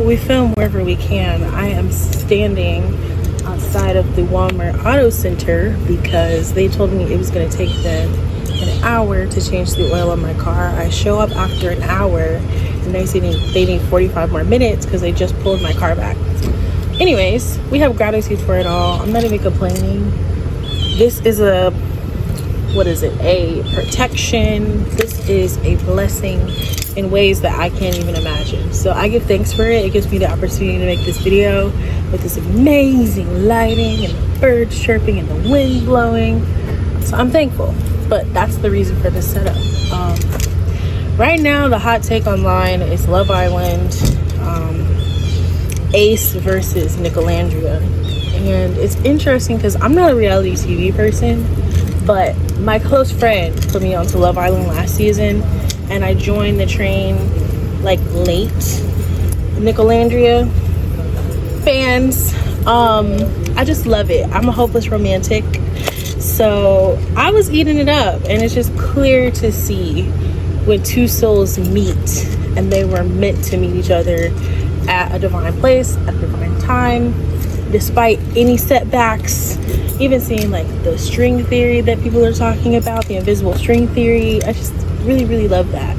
we film wherever we can. I am standing outside of the Walmart Auto Center because they told me it was going to take them an hour to change the oil on my car. I show up after an hour and they say they need 45 more minutes because they just pulled my car back. Anyways, we have gratitude for it all. I'm not even complaining. This is a protection. This is a blessing in ways that I can't even imagine. So I give thanks for it. It gives me the opportunity to make this video with this amazing lighting and the birds chirping and the wind blowing. So I'm thankful, but that's the reason for this setup. Right now, the hot take online is Love Island, Ace versus Nicolandria. And it's interesting because I'm not a reality TV person, but my close friend put me onto Love Island last season, and I joined the train like late. Nicolandria fans, I just love it. I'm a hopeless romantic, so I was eating it up, and it's just clear to see when two souls meet and they were meant to meet each other at a divine place at a divine time, despite any setbacks. Even seeing like the string theory that people are talking about, the invisible string theory, I just really love that.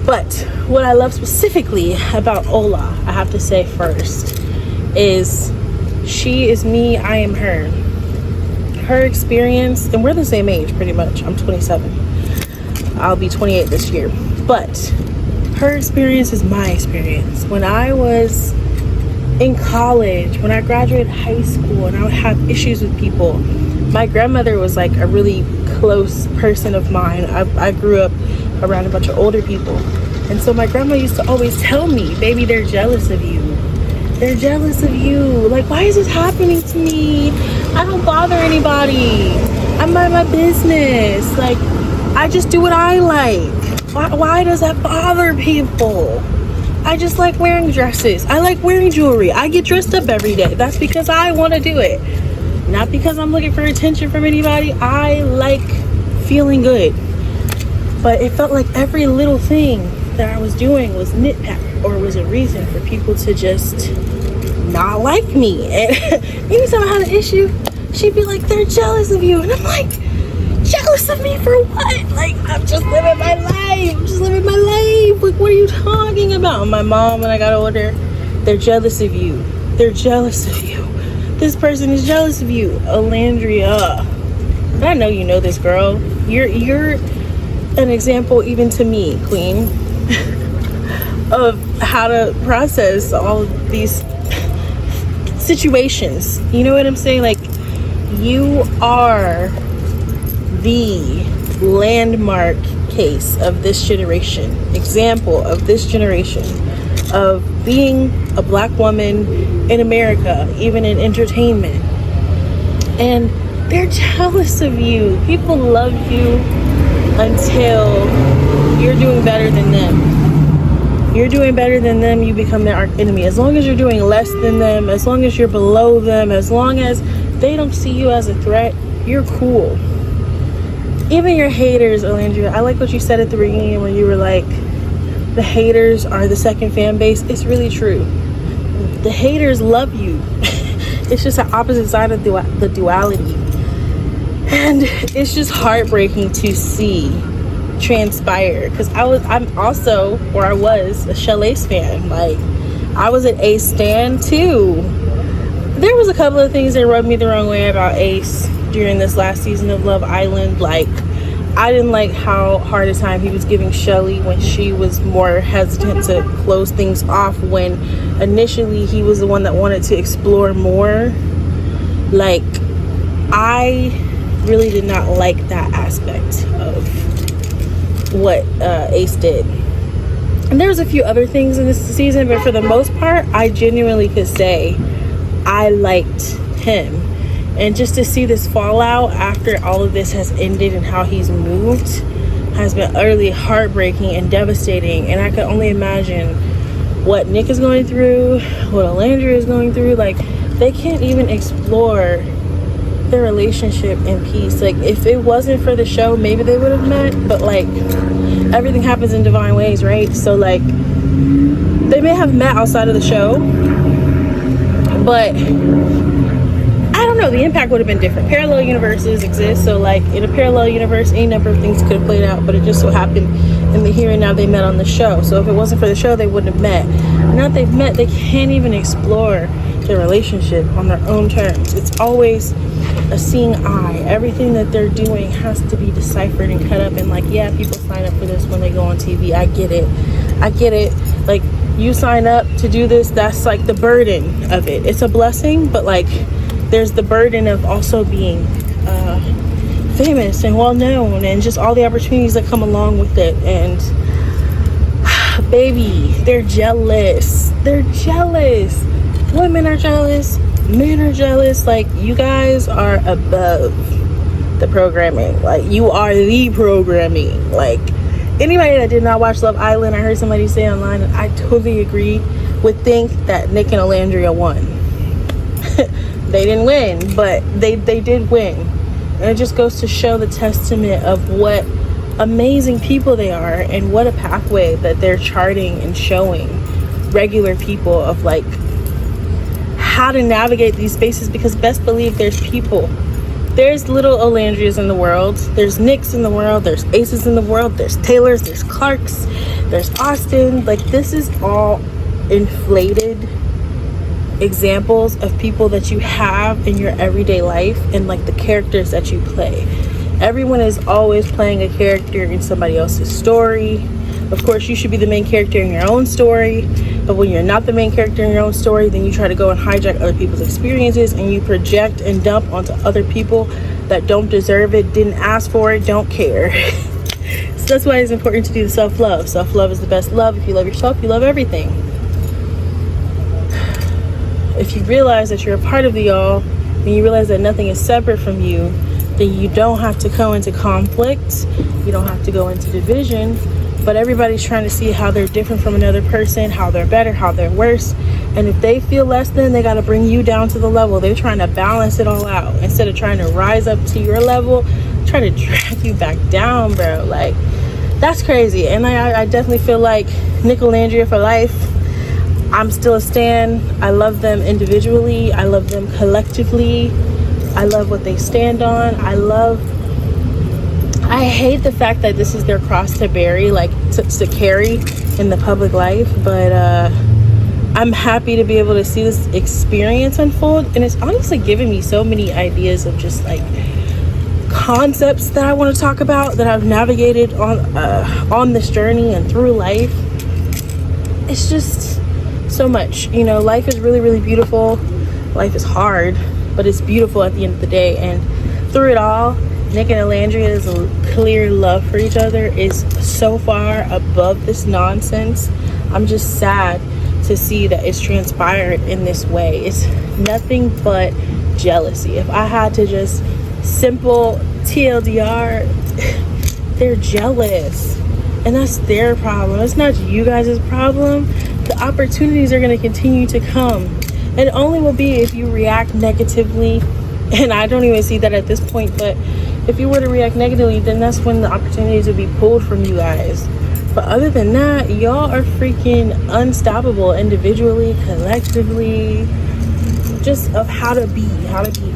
But what I love specifically about Ola, I have to say first, is she is me, I am her. Her experience, and we're the same age pretty much. I'm 27. I'll be 28 this year. But her experience is my experience. When I was in college, when I graduated high school and I would have issues with people, my grandmother was like a really close person of mine. I grew up around a bunch of older people, and so my grandma used to always tell me, baby, they're jealous of you. They're jealous of you. Like, why is this happening to me? I don't bother anybody. I mind my business. Like, I just do what I like. Why does that bother people? I just like wearing dresses. I like wearing jewelry. I get dressed up every day. That's because I want to do it. Not because I'm looking for attention from anybody. I like feeling good. But it felt like every little thing that I was doing was nitpick or was a reason for people to just not like me. And anytime I had an issue, she'd be like, they're jealous of you. And I'm like, jealous of me for what? Like, I'm just living my life. I'm just living my life. Like, what are you talking about? My mom, when I got older, they're jealous of you. They're jealous of you. This person is jealous of you. Olandria. And I know you know this, girl. You're an example even to me, queen, of how to process all of these situations. You know what I'm saying? Like, you are the landmark case of this generation, example of this generation, of being a black woman in America, even in entertainment. And they're jealous of you. People love you until you're doing better than them. You're doing better than them, you become their arch enemy. As long as you're doing less than them, as long as you're below them, as long as they don't see you as a threat, you're cool. Even your haters, Olandria, I like what you said at the reunion when you were like, the haters are the second fan base. It's really true. The haters love you. It's just the opposite side of the duality. And it's just heartbreaking to see transpire, because I was a Chellace fan. Like, I was an Ace stan too. There was a couple of things that rubbed me the wrong way about Ace during this last season of Love Island. Like, I didn't like how hard a time he was giving Shelly when she was more hesitant to close things off, when initially he was the one that wanted to explore more. Like, I really did not like that aspect of what Ace did. And there's a few other things in this season, but for the most part, I genuinely could say I liked him. And just to see this fallout after all of this has ended and how he's moved has been utterly heartbreaking and devastating. And I can only imagine what Nick is going through, what Olandria is going through. Like, they can't even explore their relationship in peace. Like, if it wasn't for the show, maybe they would have met, but like, everything happens in divine ways, right? So like, they may have met outside of the show, but I don't know, the impact would have been different. Parallel universes exist, so like in a parallel universe, any number of things could have played out, but it just so happened in the here and now they met on the show. So if it wasn't for the show, they wouldn't have met. Now that they've met, they can't even explore their relationship on their own terms. It's always a seeing eye. Everything that they're doing has to be deciphered and cut up, and like, yeah, people sign up for this when they go on TV. I get it. Like, you sign up to do this, that's like the burden of it. It's a blessing, but like there's the burden of also being famous and well known, and just all the opportunities that come along with it. And baby, they're jealous. Women are jealous, men are jealous. Like, you guys are above the programming. Like, you are the programming. Like, anybody that did not watch Love Island, I heard somebody say online, and I totally agree, would think that Nick and Olandria won. They didn't win, but they did win. And it just goes to show the testament of what amazing people they are, and what a pathway that they're charting and showing regular people of like how to navigate these spaces. Because best believe there's people. There's little Olandrias in the world. There's Nicks in the world. There's Aces in the world. There's Taylors. There's Clarks. There's Austin. Like, this is all inflated examples of people that you have in your everyday life, and like the characters that you play. Everyone is always playing a character in somebody else's story. Of course, you should be the main character in your own story, but when you're not the main character in your own story, then you try to go and hijack other people's experiences, and you project and dump onto other people that don't deserve it, didn't ask for it, don't care. So that's why it's important to do the self-love. Self-love is the best love. If you love yourself, you love everything. If you realize that you're a part of the all, and you realize that nothing is separate from you, then you don't have to go into conflict. You don't have to go into division. But everybody's trying to see how they're different from another person, how they're better, how they're worse. And if they feel less than, they got to bring you down to the level. They're trying to balance it all out. Instead of trying to rise up to your level, trying to drag you back down, bro. Like, that's crazy. And I definitely feel like Nicolandria for life. I'm still a stan. I love them individually. I love them collectively. I love what they stand on. I hate the fact that this is their cross to bear, like to carry in the public life, but I'm happy to be able to see this experience unfold, and it's honestly given me so many ideas of just like concepts that I want to talk about that I've navigated on this journey and through life. It's just so much, you know. Life is really, really beautiful. Life is hard, but it's beautiful at the end of the day. And through it all, Nick and Olandria's clear love for each other is so far above this nonsense. I'm just sad to see that it's transpired in this way. It's nothing but jealousy. If I had to just simple TLDR, they're jealous, and that's their problem. It's not you guys' problem. The opportunities are going to continue to come. It only will be if you react negatively, and I don't even see that at this point, but if you were to react negatively, then that's when the opportunities would be pulled from you guys. But other than that, y'all are freaking unstoppable individually, collectively, just of how to be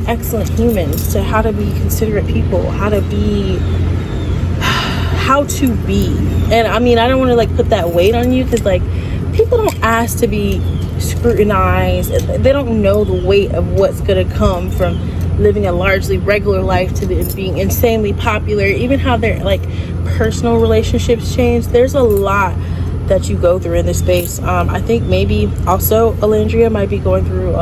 excellent humans, to how to be considerate people, how to be. And I mean, I don't want to like put that weight on you, because like people don't ask to be scrutinized. They don't know the weight of what's gonna come from living a largely regular life to being insanely popular. Even how their like personal relationships change. There's a lot that you go through in this space. I think maybe also Olandria might be going through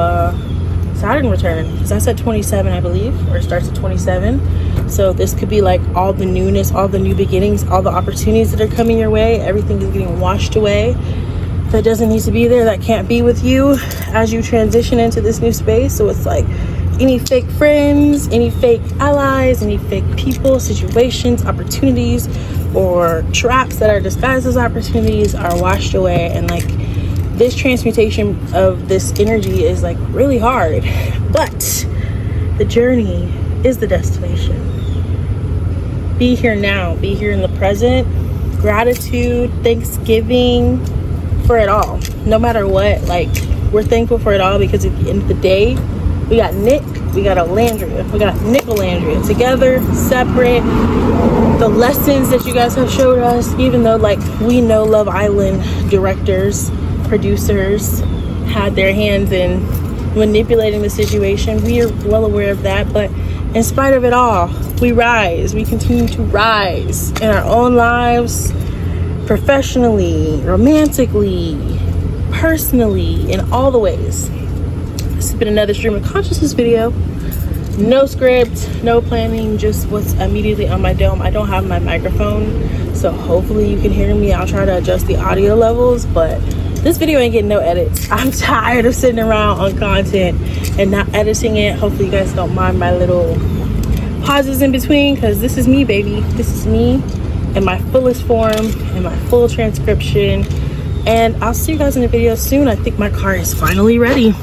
Saturn return, because that's at 27, I believe, or it starts at 27. So this could be like all the newness, all the new beginnings, all the opportunities that are coming your way. Everything is getting washed away that doesn't need to be there, that can't be with you as you transition into this new space. So it's like any fake friends, any fake allies, any fake people, situations, opportunities, or traps that are disguised as opportunities are washed away. And like this transmutation of this energy is like really hard, but the journey is the destination. Be here now, be here in the present. Gratitude, thanksgiving, for it all. No matter what, like, we're thankful for it all, because at the end of the day, we got Nick, we got Olandria, we got Nicolandria together, separate. The lessons that you guys have showed us, even though, like, we know Love Island directors, producers had their hands in manipulating the situation, we are well aware of that, but in spite of it all, we rise. We continue to rise in our own lives, professionally, romantically, personally, in all the ways. This has been another stream of consciousness video. No script, no planning, just what's immediately on my dome. I don't have my microphone, so hopefully you can hear me. I'll try to adjust the audio levels, but this video ain't getting no edits. I'm tired of sitting around on content and not editing it. Hopefully you guys don't mind my little pauses in between, because this is me, baby. This is me in my fullest form, in my full transcription. And I'll see you guys in the video soon. I think my car is finally ready.